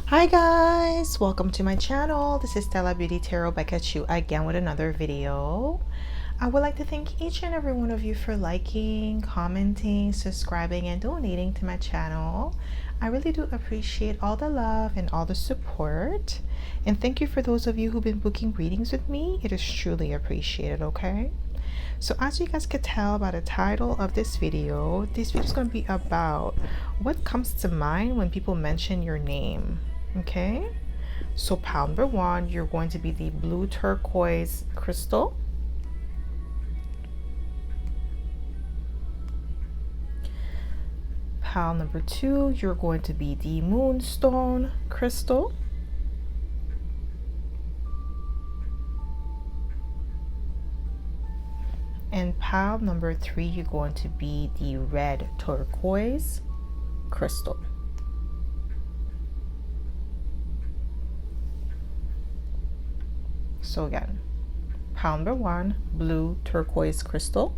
Hi guys, welcome to my channel. This is Stella Beauty Tarot back at you again with another video. I would like to thank each and every one of you for liking, commenting, subscribing, and donating to my channel. I really do appreciate all the love and all the support. And thank you for those of you who've been booking readings with me. It is truly appreciated, okay? So as you guys could tell by the title of this video is going to be about what comes to mind when people mention your name. Okay, so pile number one, you're going to be the blue turquoise crystal. Pile number two, you're going to be the moonstone crystal. And pile number three, you're going to be the red turquoise crystal. So again, pile number one, blue turquoise crystal.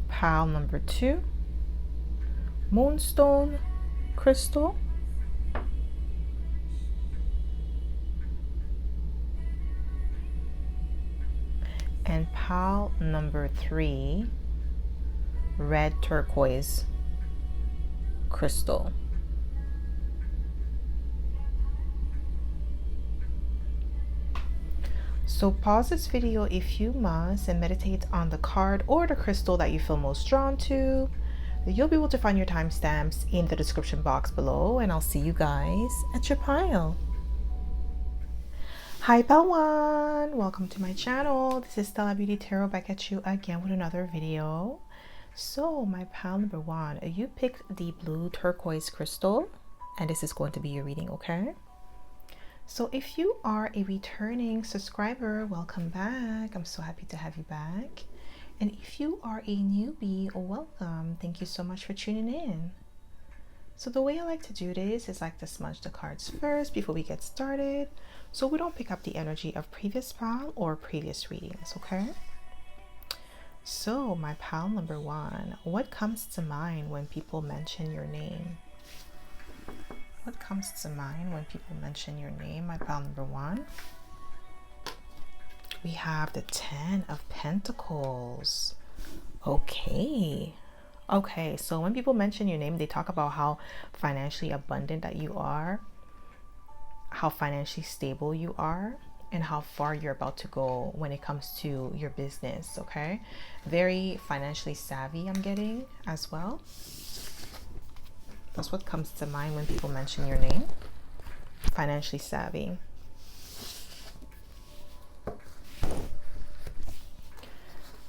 Pile number two, moonstone crystal. And pile number three, red turquoise crystal. So pause this video if you must and meditate on the card or the crystal that you feel most drawn to. You'll be able to find your timestamps in the description box below, and I'll see you guys at your pile. Hi pile one, welcome to my channel. This is Stella Beauty Tarot back at you again with another video. So my pile number one, you picked the blue turquoise crystal, and this is going to be your reading, okay? So if you are a returning subscriber, welcome back. I'm so happy to have you back. And if you are a newbie, welcome. Thank you so much for tuning in. So the way I like to do this is like to smudge the cards first before we get started, so we don't pick up the energy of previous pile or previous readings, okay? So my pile number one, what comes to mind when people mention your name? What comes to mind when people mention your name, my pile number one? We have the 10 of Pentacles. Okay, so when people mention your name, they talk about how financially abundant that you are, how financially stable you are, and how far you're about to go when it comes to your business, okay? Very financially savvy, I'm getting as well. That's what comes to mind when people mention your name. Financially savvy.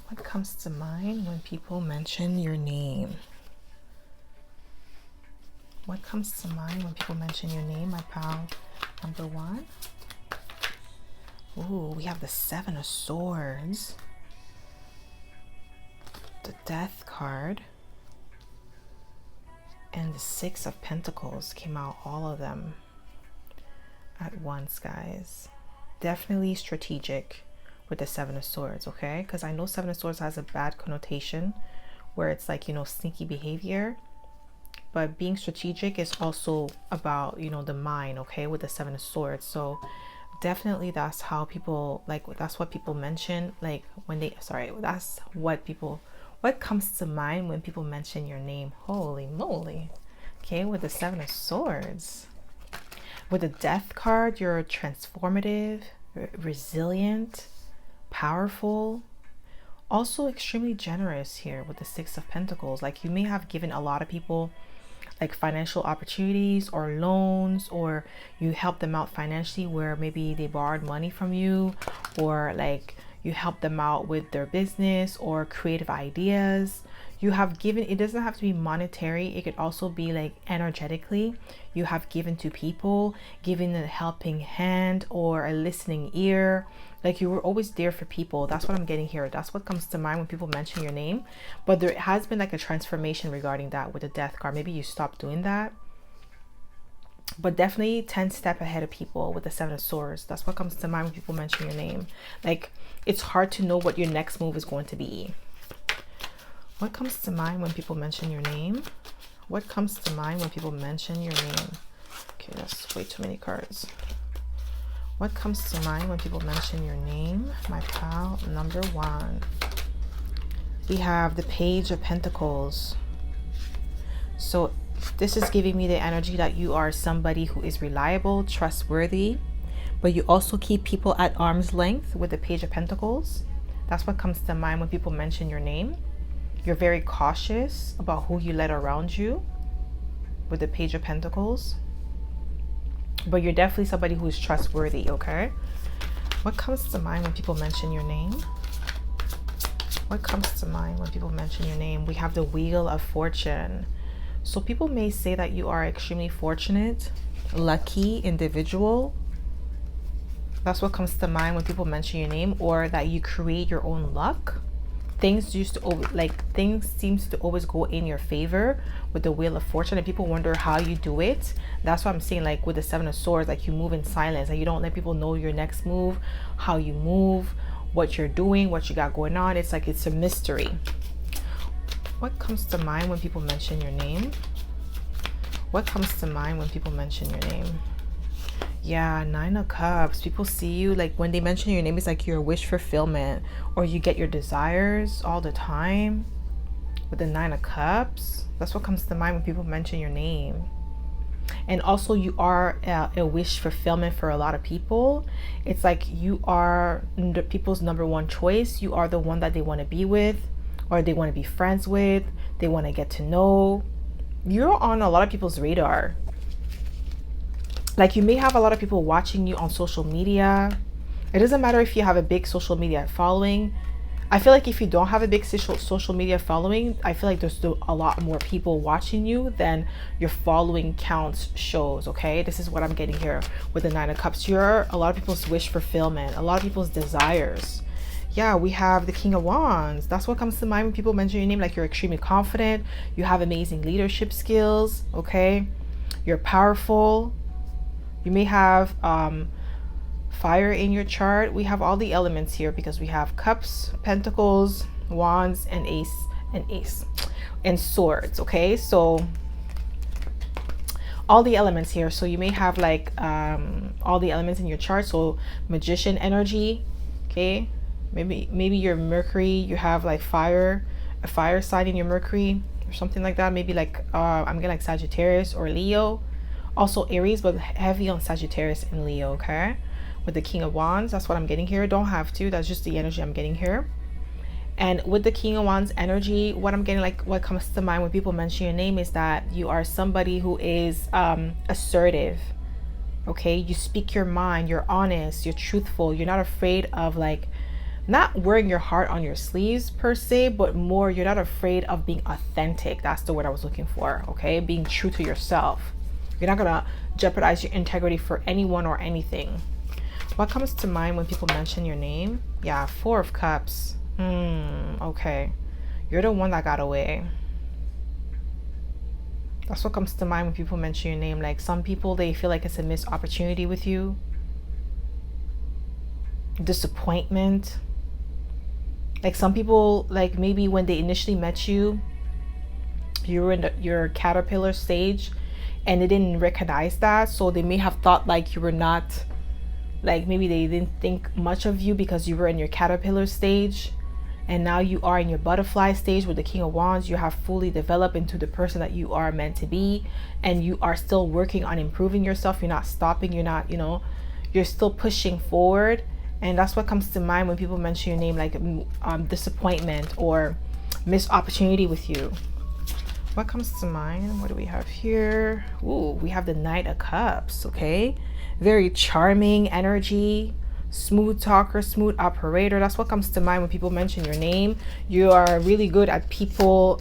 What comes to mind when people mention your name? What comes to mind when people mention your name, my pal number one? Ooh, we have the 7 of Swords. The Death card. And the 6 of Pentacles came out, all of them at once, guys. Definitely strategic with the 7 of Swords, okay? Because I know 7 of Swords has a bad connotation where it's like, you know, sneaky behavior. But being strategic is also about, you know, the mind, okay, with the 7 of Swords. So definitely that's how people, like, that's what people mention, like, when they, sorry, that's what people, what comes to mind when people mention your name? Holy moly. Okay, with the 7 of Swords. With the Death card, you're transformative, resilient, powerful, also extremely generous here with the 6 of Pentacles. Like, you may have given a lot of people like financial opportunities or loans, or you help them out financially where maybe they borrowed money from you, or like you help them out with their business or creative ideas. You have given, it doesn't have to be monetary, it could also be like energetically. You have given to people, giving a helping hand or a listening ear. Like, you were always there for people. That's what I'm getting here. That's what comes to mind when people mention your name. But there has been like a transformation regarding that with the Death card. Maybe you stopped doing that. But definitely 10 steps ahead of people with the 7 of Swords. That's what comes to mind when people mention your name. Like, it's hard to know what your next move is going to be. What comes to mind when people mention your name? What comes to mind when people mention your name? Okay, that's way too many cards. What comes to mind when people mention your name? My pile number 1. We have the Page of Pentacles. So this is giving me the energy that you are somebody who is reliable, trustworthy, but you also keep people at arm's length with the Page of Pentacles. That's what comes to mind when people mention your name. You're very cautious about who you let around you with the Page of Pentacles. But you're definitely somebody who is trustworthy, okay? What comes to mind when people mention your name? What comes to mind when people mention your name? We have the Wheel of Fortune. So people may say that you are extremely fortunate, lucky individual. That's what comes to mind when people mention your name, or that you create your own luck. Things seems to always go in your favor with the Wheel of Fortune, and people wonder how you do it. That's what I'm saying, like with the Seven of Swords, like you move in silence and you don't let people know your next move, how you move, what you're doing, what you got going on. It's like it's a mystery. What comes to mind when people mention your name? What comes to mind when people mention your name? Yeah, 9 of Cups. People see you, like when they mention your name, it's like you're a wish fulfillment, or you get your desires all the time with the 9 of Cups. That's what comes to mind when people mention your name. And also you are a wish fulfillment for a lot of people. It's like you are the people's number 1 choice. You are the one that they want to be with, or they want to be friends with, they want to get to know. You're on a lot of people's radar. Like you may have a lot of people watching you on social media. It doesn't matter if you have a big social media following. I feel like if you don't have a big social media following, I feel like there's still a lot more people watching you than your following counts shows, okay? This is what I'm getting here with the 9 of Cups. You're a lot of people's wish fulfillment, a lot of people's desires. Yeah, we have the King of Wands. That's what comes to mind when people mention your name. Like you're extremely confident. You have amazing leadership skills, okay? You're powerful. You may have fire in your chart. We have all the elements here because we have Cups, Pentacles, Wands, and Ace, and Swords, okay? So all the elements here. So you may have like all the elements in your chart. So Magician energy, okay? Maybe your Mercury, you have like a fire sign in your Mercury or something like that. Maybe like I'm getting like Sagittarius or Leo. Also Aries, but heavy on Sagittarius and Leo, okay? With the King of Wands, that's what I'm getting here. Don't have to, that's just the energy I'm getting here. And with the King of Wands energy, what I'm getting, like what comes to mind when people mention your name is that you are somebody who is assertive, okay? You speak your mind, you're honest, you're truthful, you're not afraid of like, not wearing your heart on your sleeves per se, but more you're not afraid of being authentic. That's the word I was looking for, okay? Being true to yourself. You're not gonna jeopardize your integrity for anyone or anything. What comes to mind when people mention your name? Yeah, 4 of Cups. Okay. You're the one that got away. That's what comes to mind when people mention your name. Like some people, they feel like it's a missed opportunity with you. Disappointment. Like some people, like maybe when they initially met you, you were in your caterpillar stage and they didn't recognize that. So they may have thought like you were not, like maybe they didn't think much of you because you were in your caterpillar stage. And now you are in your butterfly stage with the King of Wands. You have fully developed into the person that you are meant to be. And you are still working on improving yourself. You're not stopping. You're not, you're still pushing forward. And that's what comes to mind when people mention your name, like disappointment or missed opportunity with you. What comes to mind? What do we have here? Ooh, we have the Knight of Cups, okay? Very charming energy, smooth talker, smooth operator. That's what comes to mind when people mention your name. You are really good at people.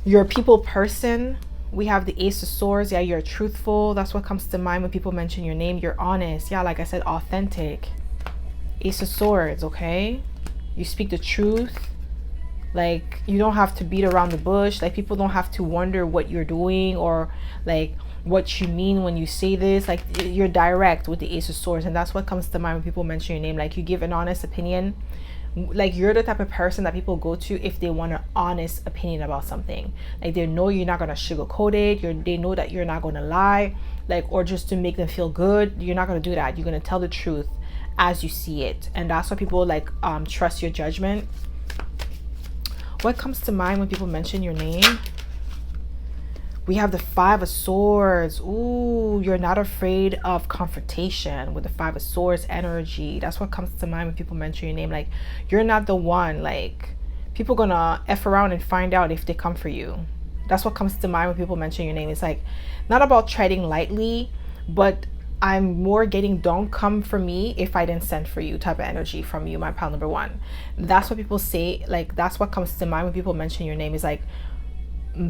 You're a people person. We have the Ace of Swords. Yeah, you're truthful. That's what comes to mind when people mention your name. You're honest. Yeah, like I said, authentic. Ace of Swords, okay? You speak the truth. Like, you don't have to beat around the bush. Like, people don't have to wonder what you're doing or like what you mean when you say this. Like, you're direct with the Ace of Swords, and that's what comes to mind when people mention your name. Like, you give an honest opinion Like, you're the type of person that people go to if they want an honest opinion about something. Like, they know you're not gonna sugarcoat it. They know that you're not gonna lie, like, or just to make them feel good. You're not gonna do that. You're gonna tell the truth as you see it, and that's why people like trust your judgment. What comes to mind when people mention your name? We have the Five of Swords. Ooh, you're not afraid of confrontation with the Five of Swords energy. That's what comes to mind when people mention your name. Like, you're not the one. Like, people gonna F around and find out if they come for you. That's what comes to mind when people mention your name. It's like, not about treading lightly, but I'm more getting don't come for me if I didn't send for you type of energy from you, my pal number one. That's what people say. Like, that's what comes to mind when people mention your name. Is like,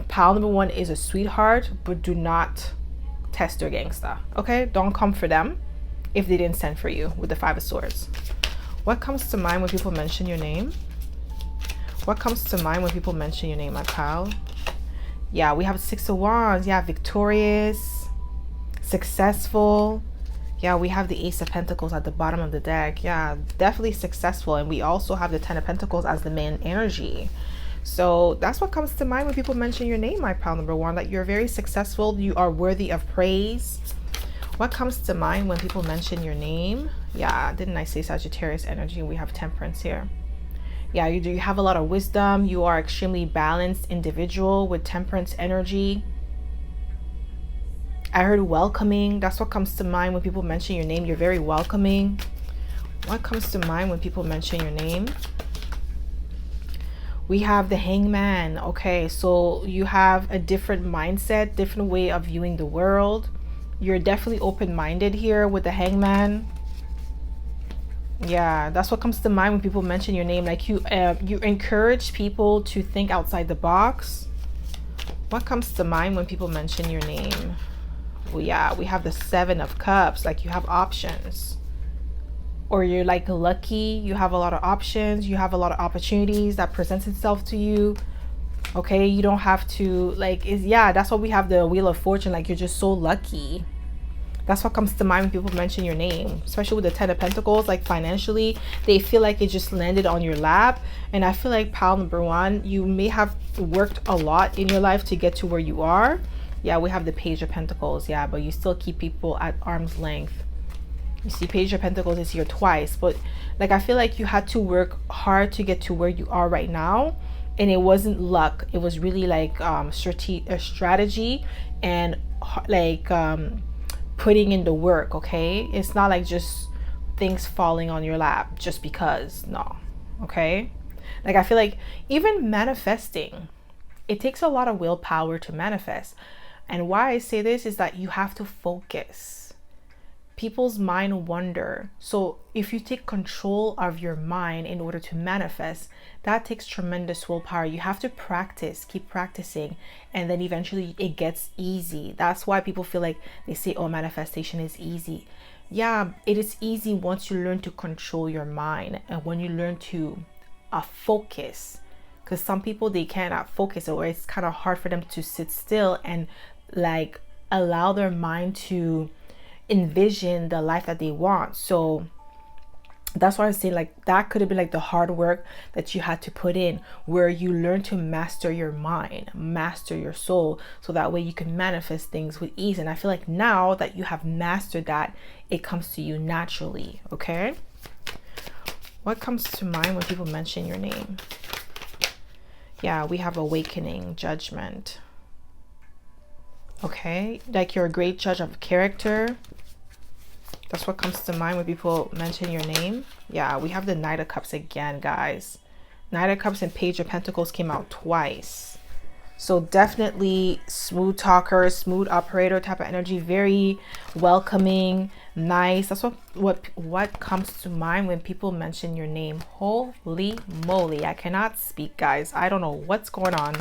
pal number one is a sweetheart, but do not test their gangster. Okay, don't come for them if they didn't send for you with the Five of Swords. What comes to mind when people mention your name? What comes to mind when people mention your name, my pal? Yeah, we have Six of Wands. Yeah, victorious, successful. Yeah, we have the Ace of Pentacles at the bottom of the deck. Yeah, definitely successful. And we also have the Ten of Pentacles as the main energy. So that's what comes to mind when people mention your name, my pal number one, that you're very successful. You are worthy of praise. What comes to mind when people mention your name? Yeah, didn't I say Sagittarius energy? We have Temperance here. Yeah, you have a lot of wisdom. You are extremely balanced individual with Temperance energy. I heard welcoming. That's what comes to mind when people mention your name. You're very welcoming. What comes to mind when people mention your name? We have the Hangman. Okay, so you have a different mindset, different way of viewing the world. You're definitely open-minded here with the Hangman. Yeah, that's what comes to mind when people mention your name. Like, you encourage people to think outside the box. What comes to mind when people mention your name? Well, yeah, we have the Seven of Cups. Like, you have options. Or you're like lucky, you have a lot of options, you have a lot of opportunities that presents itself to you. Okay, you don't have to like, yeah, that's why we have the Wheel of Fortune. Like, you're just so lucky. That's what comes to mind when people mention your name, especially with the Ten of Pentacles. Like, financially, they feel like it just landed on your lap. And I feel like, pal number one, you may have worked a lot in your life to get to where you are. Yeah, we have the Page of Pentacles. Yeah, but you still keep people at arm's length. You see, Page of Pentacles is here twice, but like, I feel like you had to work hard to get to where you are right now, and it wasn't luck. It was really like strategy and like putting in the work. Okay, it's not like just things falling on your lap just because. No. Okay, like, I feel like even manifesting, it takes a lot of willpower to manifest. And why I say this is that you have to focus. People's mind wander. So if you take control of your mind in order to manifest, that takes tremendous willpower. You have to practice, keep practicing, and then eventually it gets easy. That's why people feel like they say, oh, manifestation is easy. Yeah, it is easy once you learn to control your mind and when you learn to focus. Because some people, they cannot focus, or it's kind of hard for them to sit still and like allow their mind to envision the life that they want. So that's why I say, like, that could have been like the hard work that you had to put in, where you learn to master your mind, master your soul, so that way you can manifest things with ease. And I feel like now that you have mastered that, it comes to you naturally. Okay, what comes to mind when people mention your name? Yeah, we have awakening, judgment. Okay, like, you're a great judge of character. That's what comes to mind when people mention your name. Yeah, we have the Knight of Cups again, guys. Knight of Cups and Page of Pentacles came out twice. So definitely smooth talker, smooth operator type of energy. Very welcoming, nice. That's what comes to mind when people mention your name. Holy moly, I cannot speak, guys. I don't know what's going on.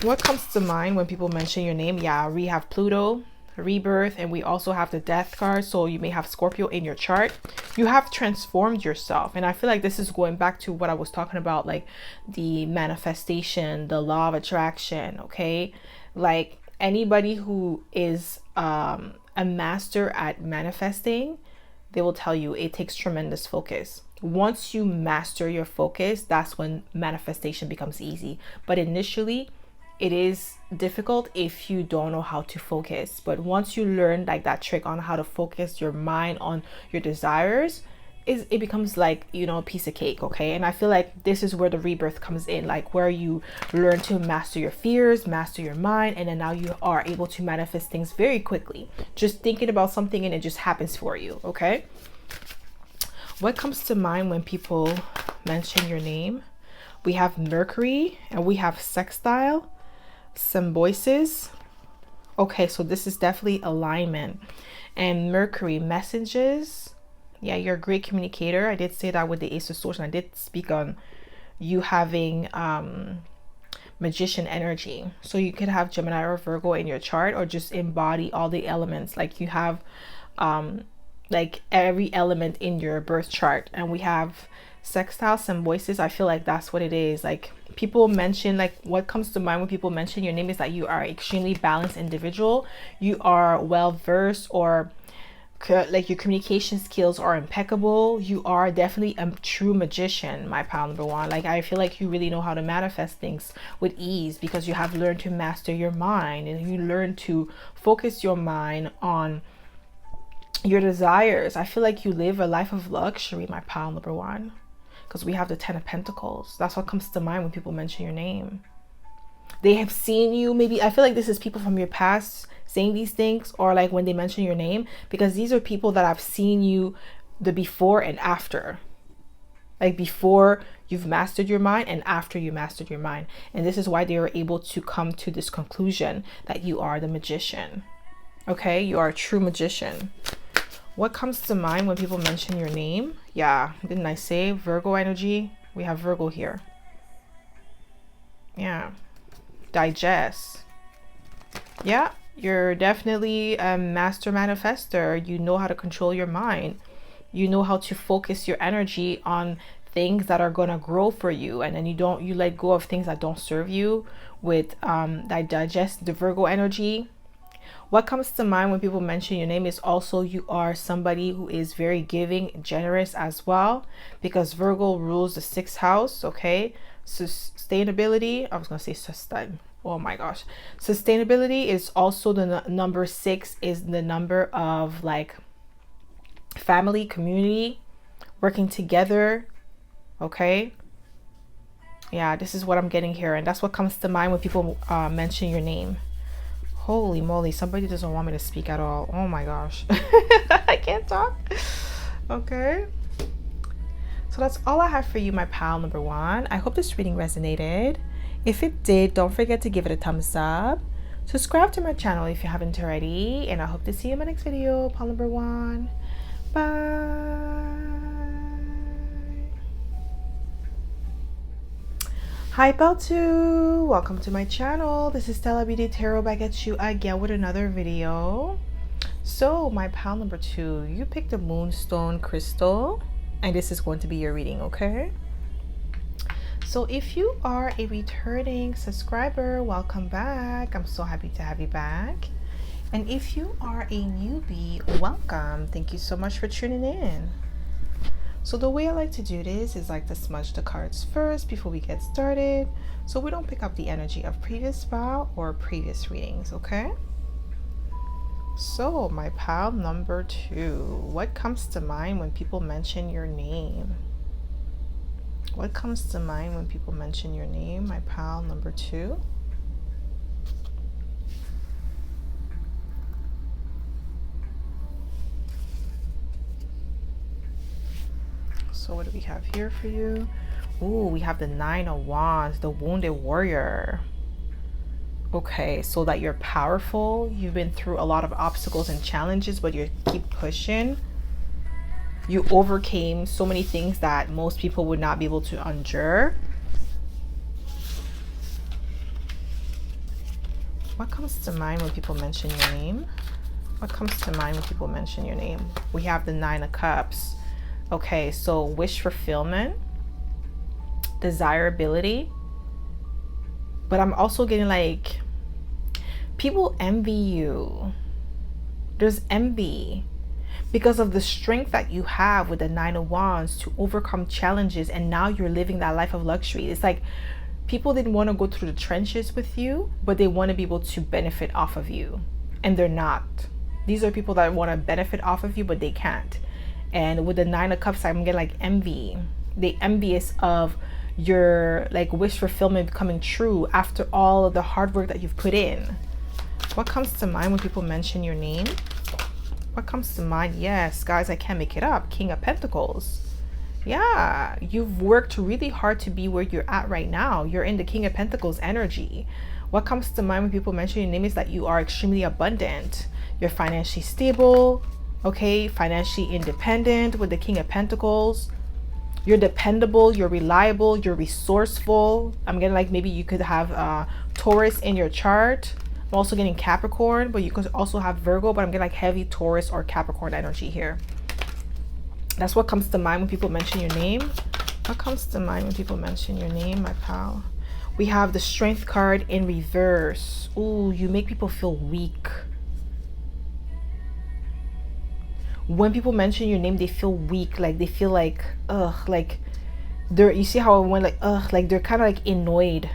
What comes to mind when people mention your name? Yeah, we have Pluto, rebirth, and we also have the Death card. So you may have Scorpio in your chart. You have transformed yourself, and I feel like this is going back to what I was talking about, like the manifestation, the law of attraction. Okay, like, anybody who is a master at manifesting, they will tell you it takes tremendous focus. Once you master your focus, that's when manifestation becomes easy. But initially, it is difficult if you don't know how to focus. But once you learn like that trick on how to focus your mind on your desires, it becomes like, you know, a piece of cake. Okay. And I feel like this is where the rebirth comes in, like where you learn to master your fears, master your mind, and then now you are able to manifest things very quickly. Just thinking about something and it just happens for you. Okay. What comes to mind when people mention your name? We have Mercury and we have sextile, symbiosis. Okay, so this is definitely alignment. And Mercury, messages. Yeah, you're a great communicator. I did say that with the Ace of Swords, and I did speak on you having magician energy. So you could have Gemini or Virgo in your chart, or just embody all the elements. Like you have like every element in your birth chart. And we have sextile, symbiosis. I feel like that's what it is. Like people mention, like what comes to mind when people mention your name is that you are extremely balanced individual. You are well versed, or like your communication skills are impeccable. You are definitely a true magician, my pal number one. Like I feel like you really know how to manifest things with ease because you have learned to master your mind, and you learn to focus your mind on your desires. I feel like you live a life of luxury, my pal number one, because we have the 10 of Pentacles. That's what comes to mind when people mention your name. They have seen you. Maybe I feel like this is people from your past saying these things, or like when they mention your name, because these are people that have seen you the before and after, like before you've mastered your mind and after you mastered your mind. And this is why they were able to come to this conclusion that you are the magician. Okay, you are a true magician. What comes to mind when people mention your name? Yeah, didn't I say Virgo energy? We have Virgo here. Yeah. Digest. Yeah, you're definitely a master manifester. You know how to control your mind. You know how to focus your energy on things that are going to grow for you, and then you let go of things that don't serve you with that digest, the Virgo energy. What comes to mind when people mention your name is also you are somebody who is very giving, generous as well, because Virgo rules the 6th house. Okay, sustainability. I was gonna say sustain. Oh my gosh, sustainability is also the number 6 is the number of like family, community, working together. Okay. Yeah, this is what I'm getting here, and that's what comes to mind when people mention your name. Holy moly, somebody doesn't want me to speak at all. Oh my gosh. I can't talk. Okay. So that's all I have for you, my pal number one. I hope this reading resonated. If it did, don't forget to give it a thumbs up. Subscribe to my channel if you haven't already. And I hope to see you in my next video, pal number one. Bye. Hi pal 2, welcome to my channel. This is Stella Beauty Tarot back at you again with another video. So my pal number 2, you picked a moonstone crystal, and this is going to be your reading. Okay, so if you are a returning subscriber, welcome back. I'm so happy to have you back. And if you are a newbie, welcome. Thank you so much for tuning in. So the way I like to do this is like to smudge the cards first before we get started, so we don't pick up the energy of previous pal or previous readings. Okay, so my pal number 2, what comes to mind when people mention your name? What comes to mind when people mention your name, my pal number 2? So what do we have here for you? Ooh, we have the 9 of Wands, the wounded warrior. Okay, so that you're powerful. You've been through a lot of obstacles and challenges, but you keep pushing. You overcame so many things that most people would not be able to endure. What comes to mind when people mention your name? What comes to mind when people mention your name? We have the 9 of Cups. Okay, so wish fulfillment, desirability, but I'm also getting like people envy you. There's envy because of the strength that you have with the Nine of Wands to overcome challenges, and now you're living that life of luxury. It's like people didn't want to go through the trenches with you, but they want to be able to benefit off of you, and they're not. These are people that want to benefit off of you, but they can't. And with the Nine of Cups, I'm getting like envy. They envious of your like wish fulfillment coming true after all of the hard work that you've put in. What comes to mind when people mention your name? What comes to mind? Yes, guys, I can't make it up. King of Pentacles. Yeah, you've worked really hard to be where you're at right now. You're in the King of Pentacles energy. What comes to mind when people mention your name is that you are extremely abundant. You're financially stable, okay? Financially independent with the King of Pentacles. You're dependable, you're reliable, you're resourceful. I'm getting like maybe you could have Taurus in your chart. I'm also getting Capricorn, but you could also have Virgo, but I'm getting like heavy Taurus or Capricorn energy here. That's what comes to mind when people mention your name. What comes to mind when people mention your name, my pal? We have the Strength card in reverse. Ooh, you make people feel weak. When people mention your name, they feel weak. Like they feel like, ugh, like they're, you see how it went like, ugh, like they're kind of like annoyed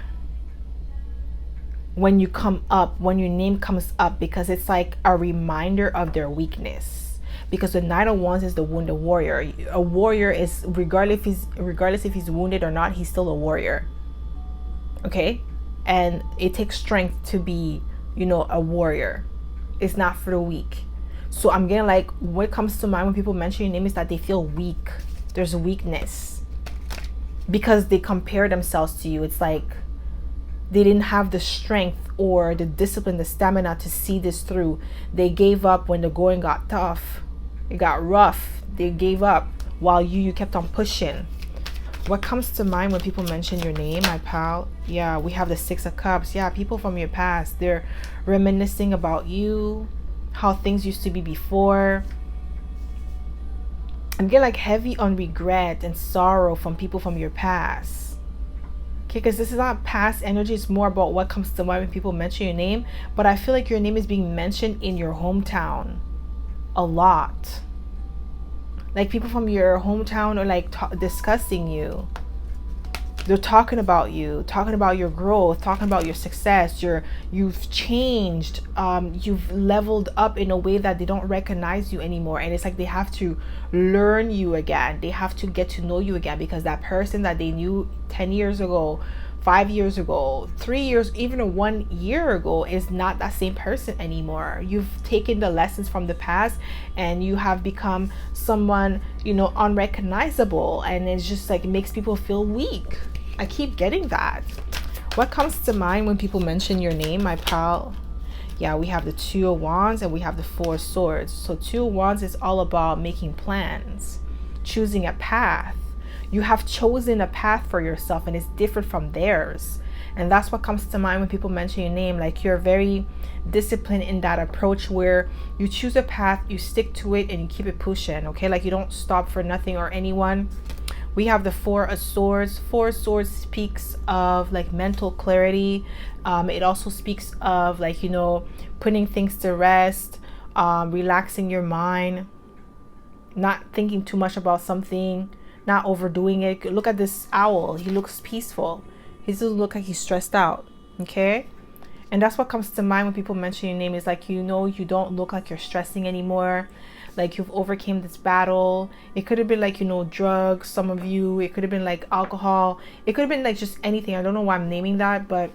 when you come up, when your name comes up, because it's like a reminder of their weakness. Because the Knight of Wands is the wounded warrior. A warrior is, regardless if he's wounded or not, he's still a warrior. Okay? And it takes strength to be, you know, a warrior. It's not for the weak. So I'm getting like, what comes to mind when people mention your name is that they feel weak. There's weakness. Because they compare themselves to you. It's like they didn't have the strength or the discipline, the stamina to see this through. They gave up when the going got tough. It got rough. They gave up while you kept on pushing. What comes to mind when people mention your name, my pal? Yeah, we have the Six of Cups. Yeah, people from your past. They're reminiscing about you, how things used to be before. I'm getting like heavy on regret and sorrow from people from your past. Okay, because this is not past energy, it's more about what comes to mind when people mention your name. But I feel like your name is being mentioned in your hometown a lot. Like people from your hometown are like discussing you. They're talking about you, talking about your growth, talking about your success. You've changed. You've leveled up in a way that they don't recognize you anymore. And it's like they have to learn you again. They have to get to know you again, because that person that they knew 10 years ago, 5 years ago, 3 years, even 1 year ago is not that same person anymore. You've taken the lessons from the past and you have become someone, you know, unrecognizable. And it's just like, it makes people feel weak. I keep getting that. What comes to mind when people mention your name, my pal? Yeah, we have the Two of Wands and we have the Four of Swords. So Two of Wands is all about making plans, choosing a path. You have chosen a path for yourself and it's different from theirs. And that's what comes to mind when people mention your name. Like you're very disciplined in that approach where you choose a path, you stick to it and you keep it pushing. Okay, like you don't stop for nothing or anyone. We have the Four of Swords. Four of Swords speaks of like mental clarity. It also speaks of like, you know, putting things to rest, relaxing your mind, not thinking too much about something, not overdoing it. Look at this owl. He looks peaceful. He doesn't look like he's stressed out. Okay? And that's what comes to mind when people mention your name is like, you know, you don't look like you're stressing anymore. Like you've overcame this battle. It could have been like, you know, drugs, some of you. It could have been like alcohol. It could have been like just anything. I don't know why I'm naming that, but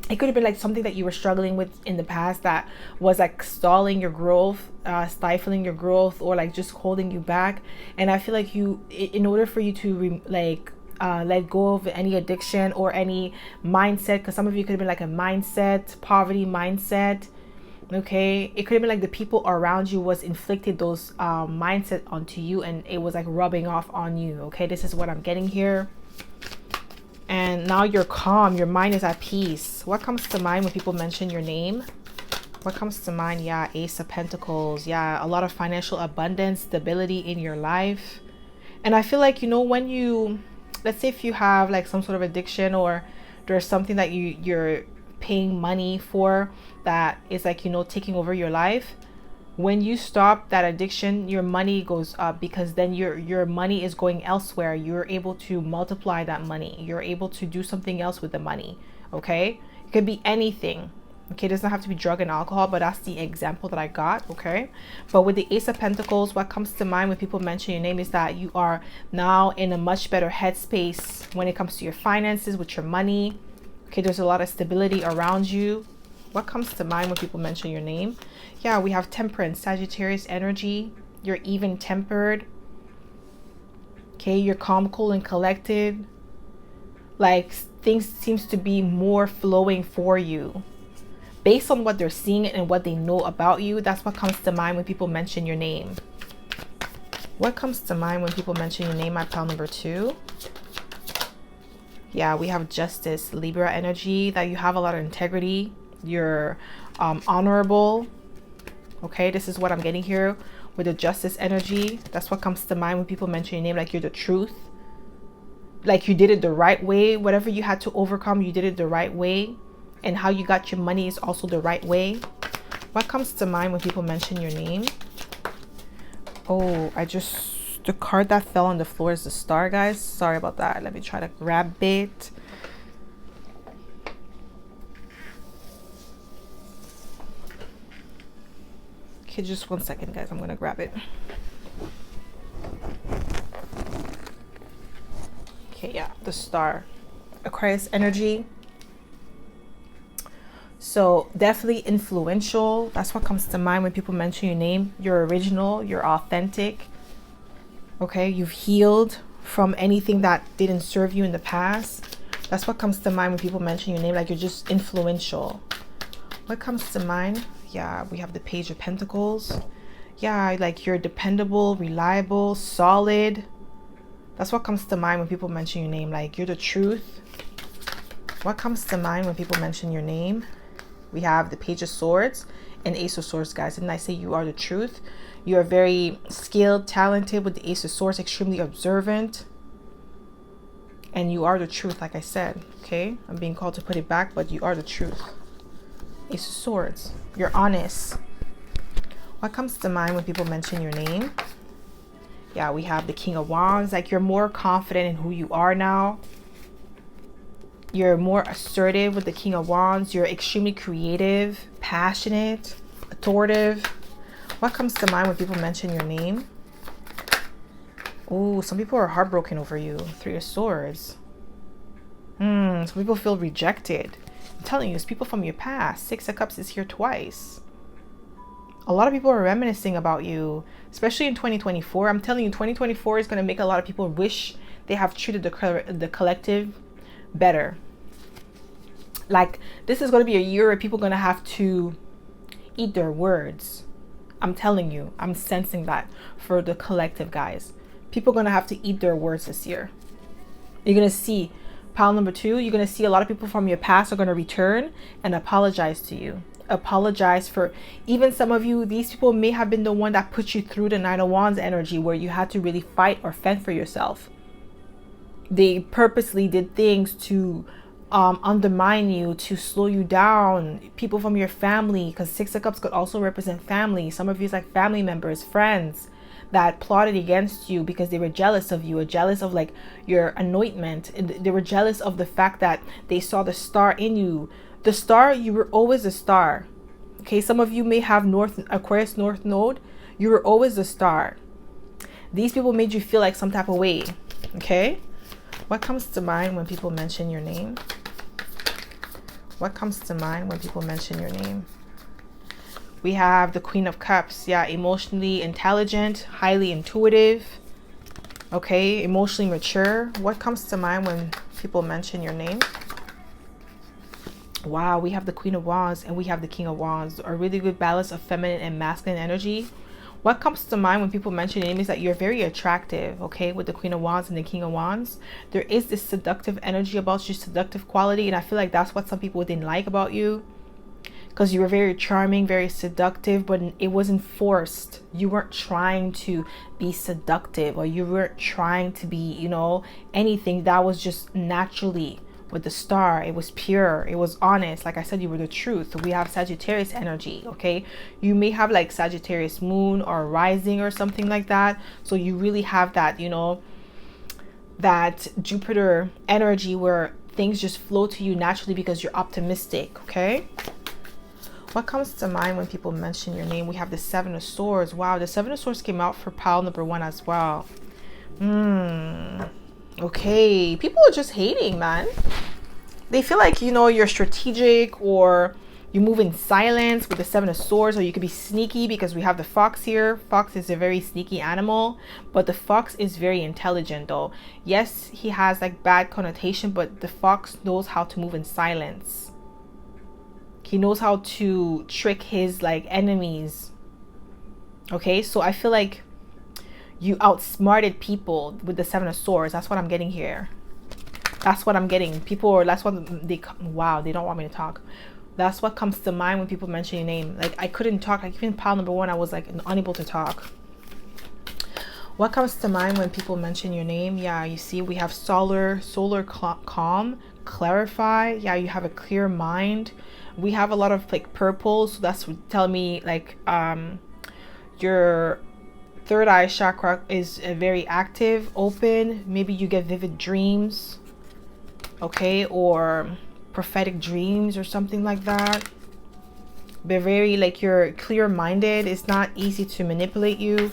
it could have been like something that you were struggling with in the past that was like stalling your growth, stifling your growth, or like just holding you back. And I feel like you, in order for you to let go of any addiction or any mindset, because some of you could have been like a mindset, poverty mindset. Okay, it could have been like the people around you was inflicted those mindset onto you and it was like rubbing off on you. Okay, this is what I'm getting here. And now you're calm, your mind is at peace. What comes to mind when people mention your name? What comes to mind? Yeah, Ace of Pentacles. Yeah, a lot of financial abundance, stability in your life. And I feel like, you know, when you, let's say if you have like some sort of addiction or there's something that you're paying money for that is like, you know, taking over your life, When you stop that addiction, your money goes up, because then your money is going elsewhere. You're able to multiply that money. You're able to do something else with the money. Okay, it could be anything. Okay, it doesn't have to be drug and alcohol, but that's the example that I got. Okay, but with the Ace of Pentacles, what comes to mind when people mention your name is that you are now in a much better headspace when it comes to your finances, with your money. Okay, there's a lot of stability around you. What comes to mind when people mention your name? Yeah, we have Temperance, Sagittarius energy. You're even tempered. Okay, you're calm, cool, and collected. Like, things seems to be more flowing for you based on what they're seeing and what they know about you. That's what comes to mind when people mention your name. What comes to mind when people mention your name, my pile number 2? Yeah, we have Justice, Libra energy, that you have a lot of integrity. You're honorable. Okay, this is what I'm getting here with the Justice energy. That's what comes to mind when people mention your name, like you're the truth. Like you did it the right way. Whatever you had to overcome, you did it the right way. And how you got your money is also the right way. What comes to mind when people mention your name? Oh, the card that fell on the floor is the Star, guys. Sorry about that. Let me try to grab it. Okay, just 1 second, guys. I'm gonna grab it. Okay, yeah, the Star. Aquarius energy. So definitely influential. That's what comes to mind when people mention your name. You're original, you're authentic. Okay, you've healed from anything that didn't serve you in the past. That's what comes to mind when people mention your name, like you're just influential. What comes to mind? Yeah, we have the Page of Pentacles. Yeah, like you're dependable, reliable, solid. That's what comes to mind when people mention your name, like you're the truth. What comes to mind when people mention your name? We have the Page of Swords and Ace of Swords, guys. Didn't I say you are the truth? You are very skilled, talented with the Ace of Swords, extremely observant. And you are the truth, like I said. Okay, I'm being called to put it back, but you are the truth. Ace of Swords. You're honest. What comes to mind when people mention your name? Yeah, we have the King of Wands. Like you're more confident in who you are now. You're more assertive with the King of Wands. You're extremely creative, passionate, authoritative. What comes to mind when people mention your name? Oh, some people are heartbroken over you. 3 of Swords. Some people feel rejected. I'm telling you, it's people from your past. 6 of Cups is here twice. A lot of people are reminiscing about you, especially in 2024. I'm telling you, 2024 is going to make a lot of people wish they have treated the collective better. Like, this is going to be a year where people are going to have to eat their words. I'm telling you, I'm sensing that for the collective, guys. People are going to have to eat their words this year. You're going to see pile number 2. You're going to see a lot of people from your past are going to return and apologize to you. Apologize for, even some of you, these people may have been the one that put you through the 9 of Wands energy where you had to really fight or fend for yourself. They purposely did things to undermine you, to slow you down. People from your family, because 6 of Cups could also represent family. Some of you is like family members, friends that plotted against you because they were jealous of you, or jealous of like your anointment. They were jealous of the fact that they saw the star in you. The star, you were always a star. Okay, some of you may have Aquarius North Node. You were always a star. These people made you feel like some type of way. Okay, what comes to mind when people mention your name? What comes to mind when people mention your name? We have the Queen of Cups. Yeah, emotionally intelligent, highly intuitive. Okay, emotionally mature. What comes to mind when people mention your name? Wow, we have the Queen of Wands and we have the King of Wands. A really good balance of feminine and masculine energy. What comes to mind when people mention your name is that you're very attractive, okay, with the Queen of Wands and the King of Wands. There is this seductive energy about you, seductive quality, and I feel like that's what some people didn't like about you, because you were very charming, very seductive, but it wasn't forced. You weren't trying to be seductive, or you weren't trying to be, you know, anything. That was just naturally with the star. It was pure, it was honest. Like I said, you were the truth. We have Sagittarius energy, okay? You may have like Sagittarius moon or rising or something like that, so you really have that, you know, that Jupiter energy where things just flow to you naturally because you're optimistic, okay? What comes to mind when people mention your name? We have the Seven of Swords. Wow, the Seven of Swords came out for pile number 1 as well. Okay, people are just hating, man. They feel like, you know, you're strategic, or you move in silence with the Seven of Swords, or you could be sneaky because we have the fox here. Fox is a very sneaky animal, but the fox is very intelligent though. Yes, he has like bad connotation, but the fox knows how to move in silence. He knows how to trick his like enemies. Okay, so I feel like you outsmarted people with the Seven of Swords. That's what I'm getting here. That's what I'm getting. People are, that's what they, wow, they don't want me to talk. That's what comes to mind when people mention your name. Like I couldn't talk. Like even pile number 1, I was like unable to talk. What comes to mind when people mention your name? Yeah, you see we have solar calm, clarify. Yeah, you have a clear mind. We have a lot of like purple, so that's telling me like your third eye chakra is very active, open. Maybe you get vivid dreams, okay, or prophetic dreams or something like that. They're very like, you're clear-minded. It's not easy to manipulate you.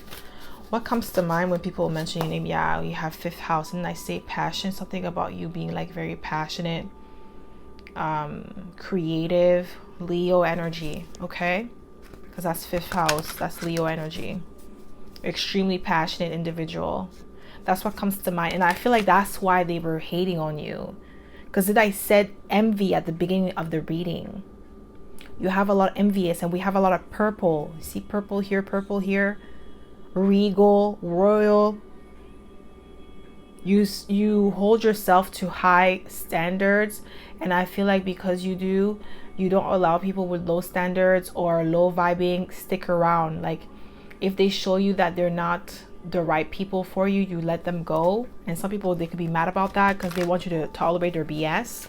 What comes to mind when people mention your name? Yeah, you have 5th house, and I say passion, something about you being like very passionate, creative, Leo energy, okay? Because that's 5th house, that's Leo energy. Extremely passionate individual. That's what comes to mind. And I feel like that's why they were hating on you, because I said envy at the beginning of the reading. You have a lot of envious, and we have a lot of purple. See purple here, regal, royal. You hold yourself to high standards, and I feel like because you do, you don't allow people with low standards or low vibing stick around. Like if they show you that they're not the right people for you, you let them go. And some people, they could be mad about that because they want you to tolerate their BS.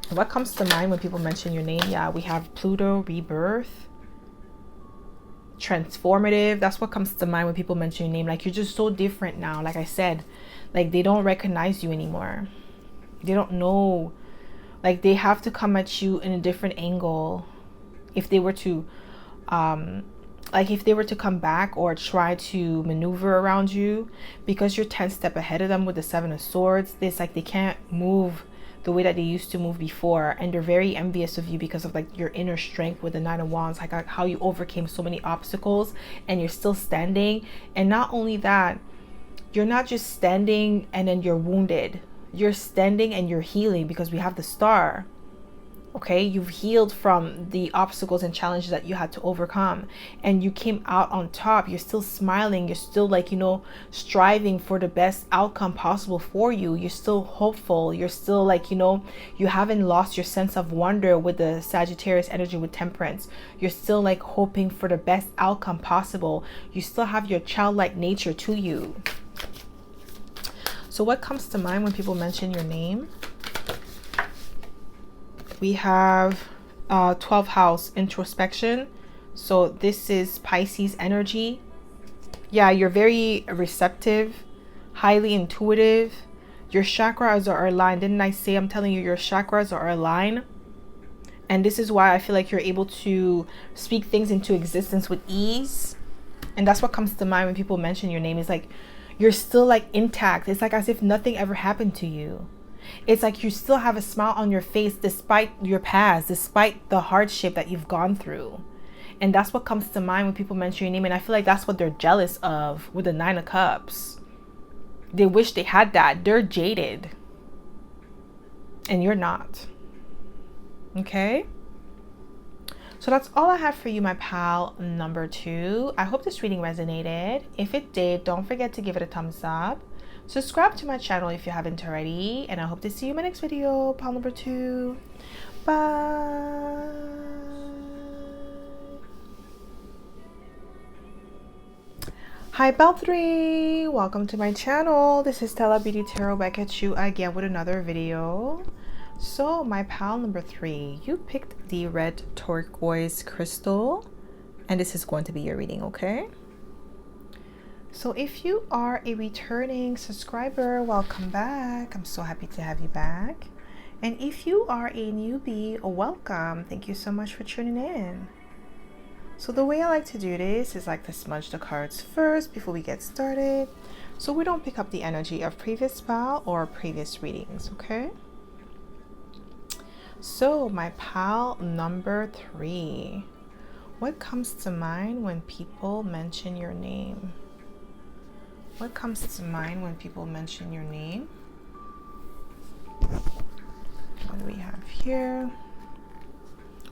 What comes to mind when people mention your name? Yeah, we have Pluto, rebirth, transformative. That's what comes to mind when people mention your name. Like you're just so different now. Like I said, like they don't recognize you anymore. They don't know. Like they have to come at you in a different angle if they were to like if they were to come back or try to maneuver around you, because you're 10 steps ahead of them with the Seven of Swords. It's like they can't move the way that they used to move before, and they're very envious of you because of like your inner strength with the Nine of Wands, like how you overcame so many obstacles and you're still standing. And not only that, you're not just standing and then you're wounded, you're standing and you're healing, because we have the star. Okay, you've healed from the obstacles and challenges that you had to overcome, and you came out on top. You're still smiling, you're still like, you know, striving for the best outcome possible for you. You're still hopeful, you're still like, you know, you haven't lost your sense of wonder with the Sagittarius energy with Temperance. You're still like hoping for the best outcome possible. You still have your childlike nature to you. So what comes to mind when people mention your name? We have 12th house, introspection. So this is Pisces energy. Yeah, you're very receptive, highly intuitive. Your chakras are aligned. Didn't I say, I'm telling you, your chakras are aligned? And this is why I feel like you're able to speak things into existence with ease. And that's what comes to mind when people mention your name. Is like you're still like intact. It's like as if nothing ever happened to you. It's like you still have a smile on your face despite your past, despite the hardship that you've gone through. And that's what comes to mind when people mention your name. And I feel like that's what they're jealous of with the 9 of Cups. They wish they had that. They're jaded. And you're not. Okay? So that's all I have for you, my pal number 2. I hope this reading resonated. If it did, don't forget to give it a thumbs up. Subscribe to my channel if you haven't already, and I hope to see you in my next video, pal number 2. Bye. Hi Bell 3, welcome to my channel. This is Stella Beauty Tarot back at you again with another video. So my pal number 3, you picked the red turquoise crystal and this is going to be your reading, okay? So if you are a returning subscriber, welcome back. I'm so happy to have you back. And if you are a newbie, welcome. Thank you so much for tuning in. So the way I like to do this is like to smudge the cards first before we get started, so we don't pick up the energy of previous pal or previous readings, okay? So my pal number 3, what comes to mind when people mention your name? What comes to mind when people mention your name? What do we have here?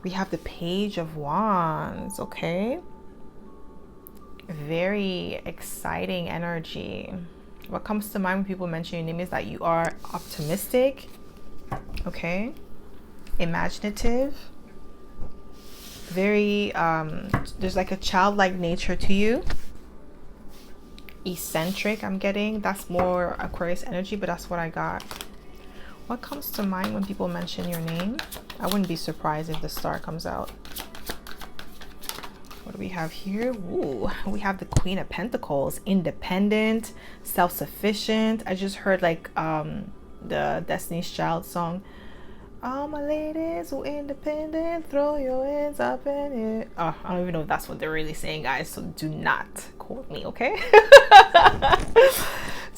We have the Page of Wands, okay? Very exciting energy. What comes to mind when people mention your name is that you are optimistic, okay? Imaginative. Very, there's like a childlike nature to you. Eccentric, I'm getting. That's more Aquarius energy, but that's what I got. What comes to mind when people mention your name? I wouldn't be surprised if the star comes out. What do we have here? Ooh, we have the Queen of Pentacles. Independent, self-sufficient. I just heard like the Destiny's Child song. All my ladies who independent, throw your hands up in it. Oh, I don't even know if that's what they're really saying, guys. So do not quote me, okay?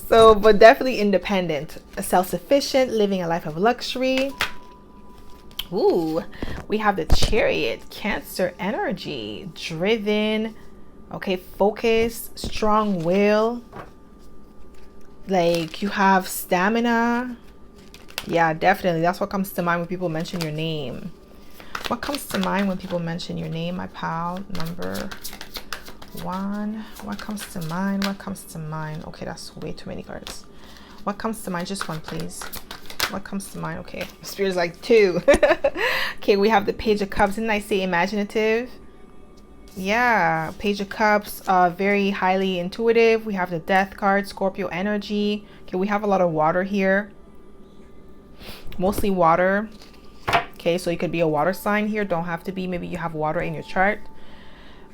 So, but definitely independent, self-sufficient, living a life of luxury. Ooh, we have the Chariot, Cancer energy, driven, okay, focused, strong will. Like you have stamina. Yeah, definitely. That's what comes to mind when people mention your name. What comes to mind when people mention your name, my pal number 1? What comes to mind? What comes to mind? Okay, that's way too many cards. What comes to mind? Just one, please. What comes to mind? Okay, Spirit's like 2. Okay, we have the Page of Cups. Didn't I say imaginative? Yeah, Page of Cups, very highly intuitive. We have the Death card, Scorpio energy. Okay, we have a lot of water here. Mostly water. Okay, so you could be a water sign here. Don't have to be. Maybe you have water in your chart.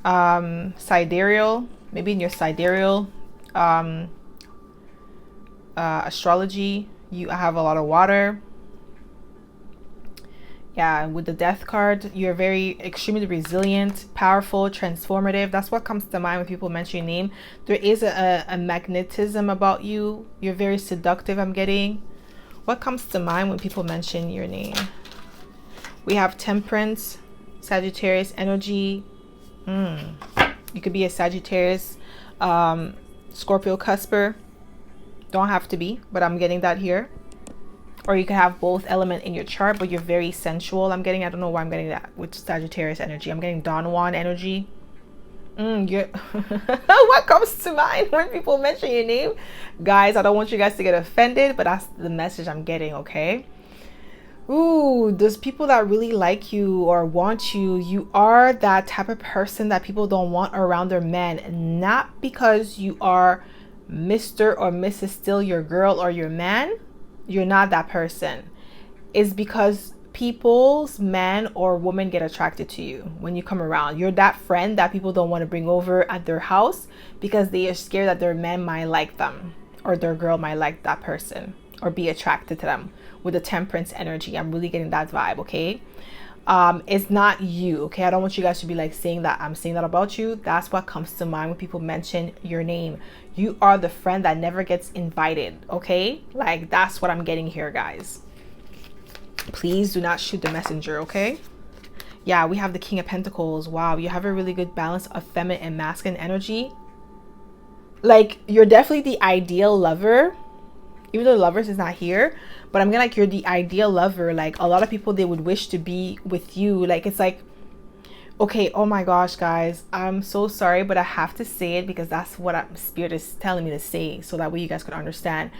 Sidereal, maybe in your sidereal astrology you have a lot of water. Yeah, with the Death card, you're very extremely resilient, powerful, transformative. That's what comes to mind when people mention your name. There is a magnetism about you. You're very seductive, I'm getting. What comes to mind when people mention your name? We have Temperance, Sagittarius energy. You could be a Sagittarius, Scorpio cusper. Don't have to be, but I'm getting that here. Or you can have both element in your chart, but you're very sensual. I'm getting, I don't know why I'm getting that with Sagittarius energy. I'm getting Don Juan energy. What comes to mind when people mention your name? Guys, I don't want you guys to get offended, but that's the message I'm getting, okay? Ooh, those people that really like you or want you, you are that type of person that people don't want around their men. Not because you are Mr. or Mrs. Still your girl or your man. You're not that person. It's because people's men or women get attracted to you when you come around. You're that friend that people don't want to bring over at their house because they are scared that their man might like them or their girl might like that person or be attracted to them. With the Temperance energy, I'm really getting that vibe, okay? It's not you, okay? I don't want you guys to be like saying that I'm saying that about you. That's what comes to mind when people mention your name. You are the friend that never gets invited, okay? Like, that's what I'm getting here, guys. Please do not shoot the messenger, okay? Yeah, we have the King of Pentacles. Wow, you have a really good balance of feminine and masculine energy. Like, you're definitely the ideal lover. Even though Lovers is not here, but I'm gonna like you're the ideal lover. Like a lot of people, they would wish to be with you. Like it's like, okay, oh my gosh, guys, I'm so sorry, but I have to say it because that's what Spirit is telling me to say, so that way you guys could understand.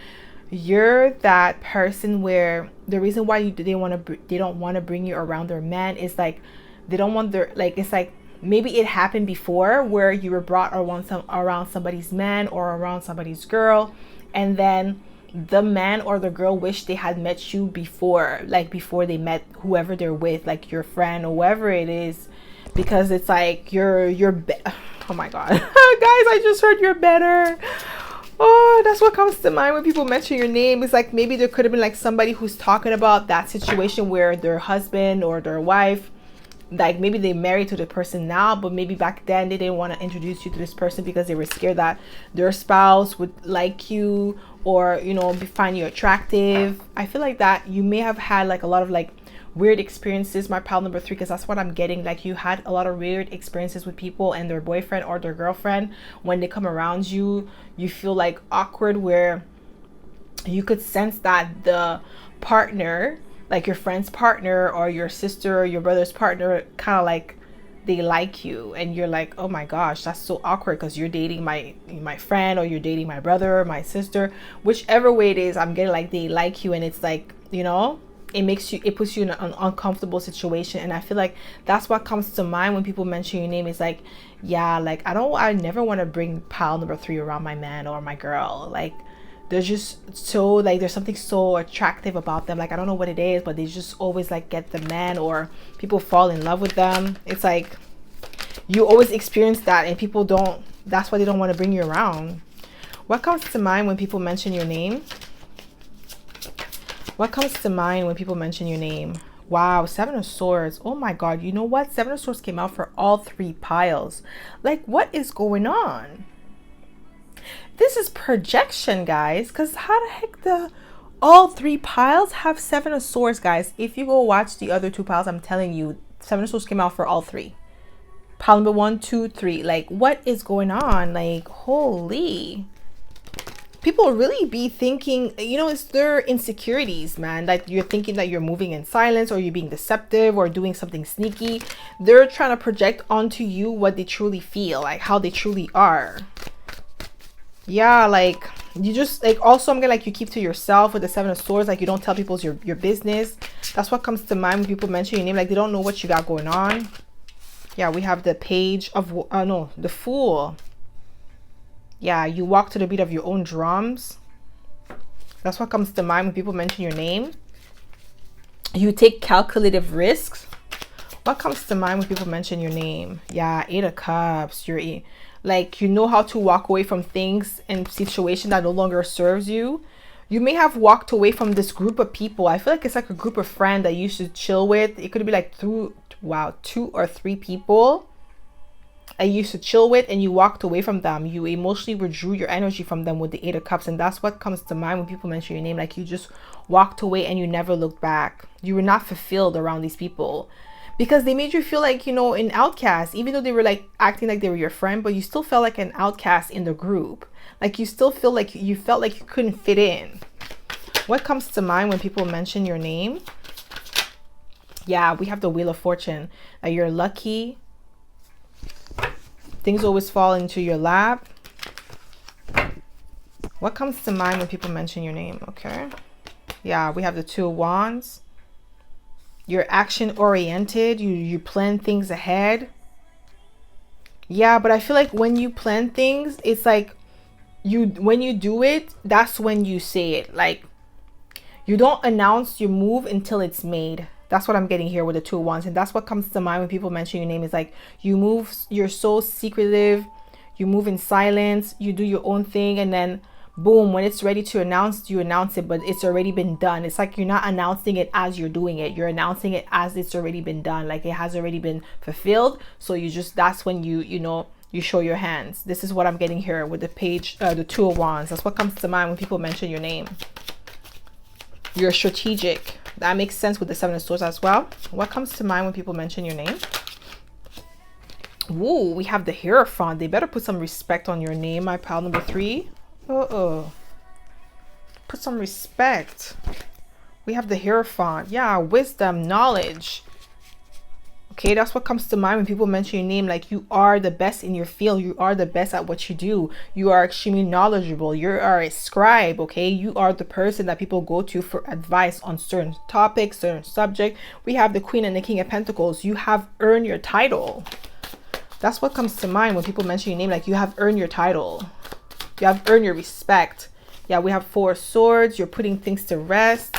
You're that person where the reason why they don't want to bring you around their man is like they don't want their, like, it's like maybe it happened before where you were brought around somebody's man or around somebody's girl, and then the man or the girl wish they had met you before, like before they met whoever they're with, like your friend or whoever it is, because it's like oh my god. Guys, I just heard you're better. Oh, that's what comes to mind when people mention your name. It's like maybe there could have been like somebody who's talking about that situation where their husband or their wife, like maybe they married to the person now, but maybe back then they didn't want to introduce you to this person because they were scared that their spouse would like you or, you know, find you attractive. I feel like that you may have had like a lot of like weird experiences, my pile number 3, because that's what I'm getting. Like you had a lot of weird experiences with people and their boyfriend or their girlfriend. When they come around you, you feel like awkward, where you could sense that the partner, like your friend's partner or your sister or your brother's partner, kind of like they like you, and you're like, oh my gosh, that's so awkward because you're dating my friend, or you're dating my brother or my sister, whichever way it is. I'm getting like they like you, and it's like, you know, it puts you in an uncomfortable situation. And I feel like that's what comes to mind when people mention your name. Is like, yeah, like I never want to bring pile number 3 around my man or my girl. Like they're just so like, there's something so attractive about them. Like I don't know what it is, but they just always like get the man, or people fall in love with them. It's like you always experience that, and people don't, that's why they don't want to bring you around. What comes to mind when people mention your name? What comes to mind when people mention your name? Wow, 7 of Swords. Oh my god, you know what? 7 of Swords came out for all 3 piles. Like, what is going on? This is projection, guys, because how the heck all 3 piles have 7 of Swords, guys? If you go watch the other 2 piles, I'm telling you, 7 of Swords came out for all 3. Pile number 1, 2, 3. Like, what is going on? Like, holy. People really be thinking, you know, it's their insecurities, man. Like you're thinking that you're moving in silence, or you're being deceptive, or doing something sneaky. They're trying to project onto you what they truly feel, like how they truly are. Yeah, like you just like, also I'm gonna like, you keep to yourself with the 7 of Swords. Like you don't tell people your business. That's what comes to mind when people mention your name. Like they don't know what you got going on. Yeah, we have the Page of the Fool. Yeah, you walk to the beat of your own drums. That's what comes to mind when people mention your name. You take calculative risks. What comes to mind when people mention your name? Yeah, 8 of Cups. You're like, you know how to walk away from things and situations that no longer serves you. You may have walked away from this group of people. I feel like it's like a group of friends that you used to chill with. It could be like 2 or 3 people I used to chill with, and you walked away from them. You emotionally withdrew your energy from them with the 8 of Cups. And that's what comes to mind when people mention your name. Like you just walked away and you never looked back. You were not fulfilled around these people because they made you feel like, you know, an outcast, even though they were like acting like they were your friend, but you still felt like an outcast in the group. Like you still feel like you felt like you couldn't fit in. What comes to mind when people mention your name? Yeah, we have the Wheel of Fortune. You're lucky. Things always fall into your lap. What comes to mind when people mention your name? Okay. Yeah, we have the 2 of Wands. You're action oriented. You plan things ahead. Yeah, but I feel like when you plan things, it's like when you do it, that's when you say it. Like you don't announce your move until it's made. That's what I'm getting here with the 2 of Wands. And that's what comes to mind when people mention your name. Is like you move, you're so secretive, you move in silence, you do your own thing, and then boom, when it's ready to announce, you announce it, but it's already been done. It's like you're not announcing it as you're doing it, you're announcing it as it's already been done, like it has already been fulfilled. So you just, that's when you know, you show your hands. This is what I'm getting here with the page, the 2 of Wands. That's what comes to mind when people mention your name. You're strategic. That makes sense with the 7 of Swords as well. What comes to mind when people mention your name? Ooh, we have the Hierophant. They better put some respect on your name, my pal number 3. Put some respect. We have the Hierophant. Yeah, wisdom, knowledge. Okay, that's what comes to mind when people mention your name. Like you are the best in your field. You are the best at what you do. You are extremely knowledgeable. You are a scribe, okay? You are the person that people go to for advice on certain topics, certain subject. We have the Queen and the King of Pentacles. You have earned your title. That's what comes to mind when people mention your name. Like, you have earned your title. You have earned your respect. Yeah, we have 4 of Swords. You're putting things to rest.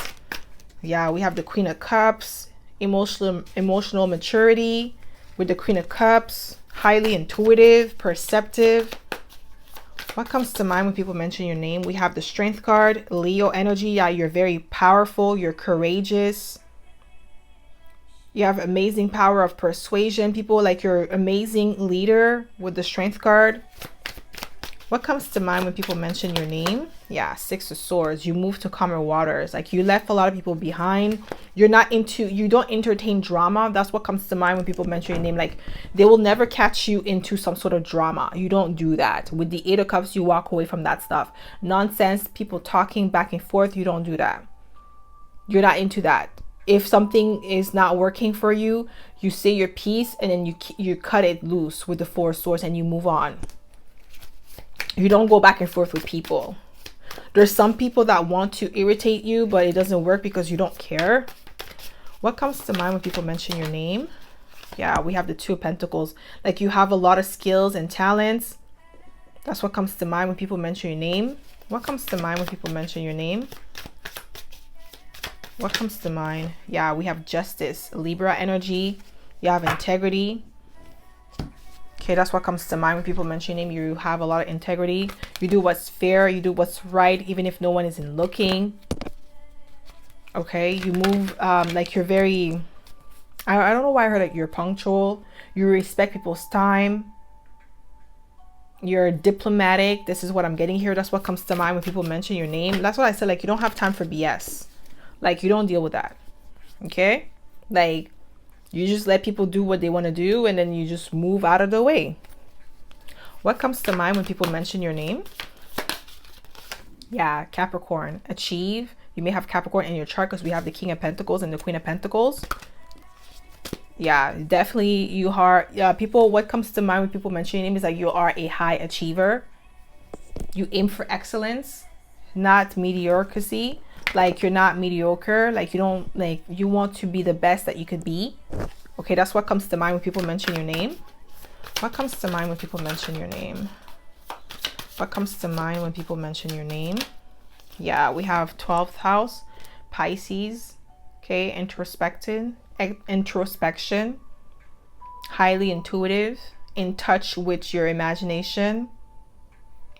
Yeah, we have the Queen of Cups. Emotional maturity with the Queen of Cups. Highly intuitive, perceptive. What comes to mind when people mention your name? We have the Strength card, Leo energy. Yeah, you're very powerful. You're courageous. You have amazing power of persuasion. People, like, you're amazing leader with the Strength card. What comes to mind when people mention your name? Yeah, 6 of Swords. You move to calmer waters. Like, you left a lot of people behind. You don't entertain drama. That's what comes to mind when people mention your name. Like, they will never catch you into some sort of drama. You don't do that. With the 8 of Cups, you walk away from that stuff. Nonsense, people talking back and forth, you don't do that. You're not into that. If something is not working for you, you say your piece and then you cut it loose with the 4 of Swords and you move on. You don't go back and forth with people. There's some people that want to irritate you, but it doesn't work because you don't care. What comes to mind when people mention your name? Yeah, we have the 2 of Pentacles. Like, you have a lot of skills and talents. That's what comes to mind when people mention your name. What comes to mind when people mention your name? What comes to mind? Yeah, we have Justice, Libra energy. You have integrity. Okay, that's what comes to mind when people mention your name. You have a lot of integrity. You do what's fair. You do what's right, even if no one isn't looking. Okay, you move like you're very... I don't know why I heard that you're punctual. You respect people's time. You're diplomatic. This is what I'm getting here. That's what comes to mind when people mention your name. That's what I said. Like, you don't have time for BS. Like, you don't deal with that. Okay? Like, you just let people do what they want to do and then you just move out of the way. What comes to mind when people mention your name? Yeah, Capricorn. Achieve. You may have Capricorn in your chart because we have the King of Pentacles and the Queen of Pentacles. Yeah, definitely you are. Yeah, people, what comes to mind when people mention your name is like you are a high achiever. You aim for excellence, not mediocrity. Like, you're not mediocre. Like, you don't, like, you want to be the best that you could be. Okay, that's what comes to mind when people mention your name. What comes to mind when people mention your name? What comes to mind when people mention your name? Yeah, we have 12th house, Pisces. Okay, introspection, highly intuitive, in touch with your imagination,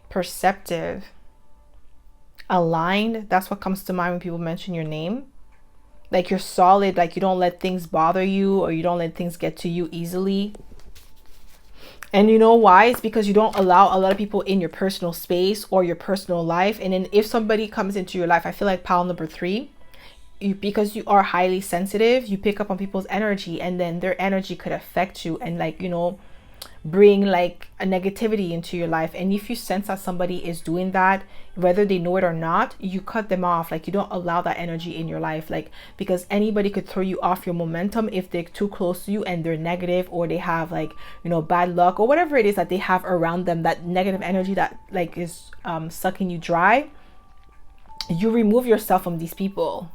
perceptive, aligned. That's what comes to mind when people mention your name. Like, you're solid. Like, you don't let things bother you or you don't let things get to you easily. And you know why? It's because you don't allow a lot of people in your personal space or your personal life. And then if somebody comes into your life, I feel like pile number 3, because you are highly sensitive, you pick up on people's energy and then their energy could affect you and, like, you know, bring like a negativity into your life. And if you sense that somebody is doing that, whether they know it or not, you cut them off. Like, you don't allow that energy in your life, like, because anybody could throw you off your momentum if they're too close to you and they're negative, or they have, like, you know, bad luck or whatever it is that they have around them, that negative energy that, like, is sucking you dry. You remove yourself from these people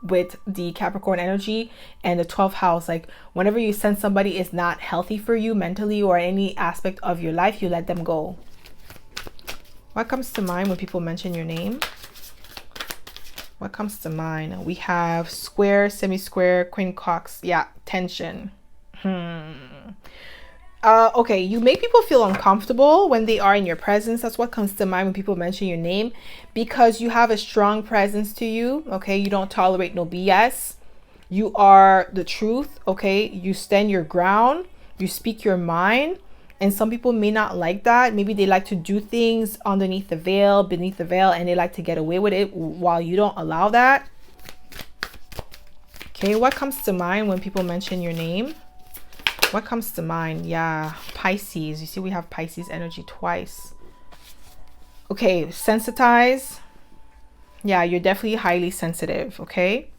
with the Capricorn energy and the 12th house. Like, whenever you sense somebody is not healthy for you mentally or any aspect of your life, you let them go. What comes to mind when people mention your name? What comes to mind? We have square, semi-square, queen cocks. Yeah, tension. Okay, you make people feel uncomfortable when they are in your presence. That's what comes to mind when people mention your name, because you have a strong presence to you. Okay, you don't tolerate no BS. You are the truth. Okay, you stand your ground. You speak your mind. And some people may not like that. Maybe they like to do things underneath the veil, beneath the veil, and they like to get away with it while you don't allow that. Okay, what comes to mind when people mention your name? What comes to mind? Yeah, Pisces. You see, we have Pisces energy twice. Okay, sensitize. Yeah, you're definitely highly sensitive, okay?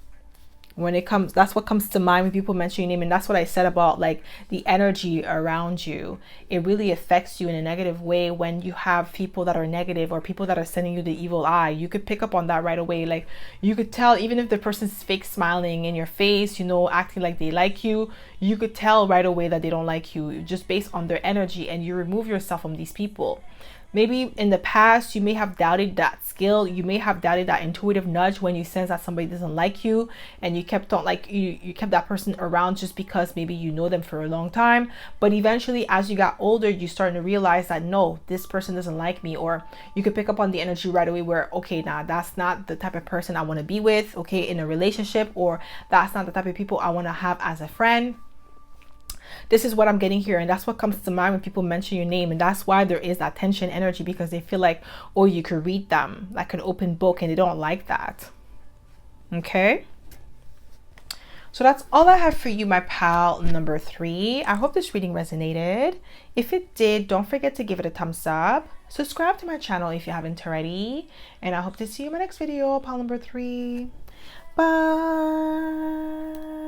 When it comes, that's what comes to mind when people mention your name. And that's what I said about like the energy around you. It really affects you in a negative way when you have people that are negative or people that are sending you the evil eye. You could pick up on that right away. Like you could tell, even if the person's fake smiling in your face, you know, acting like they like you could tell right away that they don't like you just based on their energy, and you remove yourself from these people. Maybe in the past, you may have doubted that skill. You may have doubted that intuitive nudge when you sense that somebody doesn't like you, and you kept on like you kept that person around just because maybe you know them for a long time. But eventually, as you got older, you starting to realize that no, this person doesn't like me, or you could pick up on the energy right away where, okay, nah, that's not the type of person I want to be with, okay, in a relationship, or that's not the type of people I want to have as a friend. This is what I'm getting here, and that's what comes to mind when people mention your name. And that's why there is that tension energy, because they feel like, oh, you could read them like an open book, and they don't like that. Okay, so that's all I have for you, my pal number 3. I hope this reading resonated. If it did, don't forget to give it a thumbs up. Subscribe to my channel if you haven't already, and I hope to see you in my next video, pal number 3. Bye.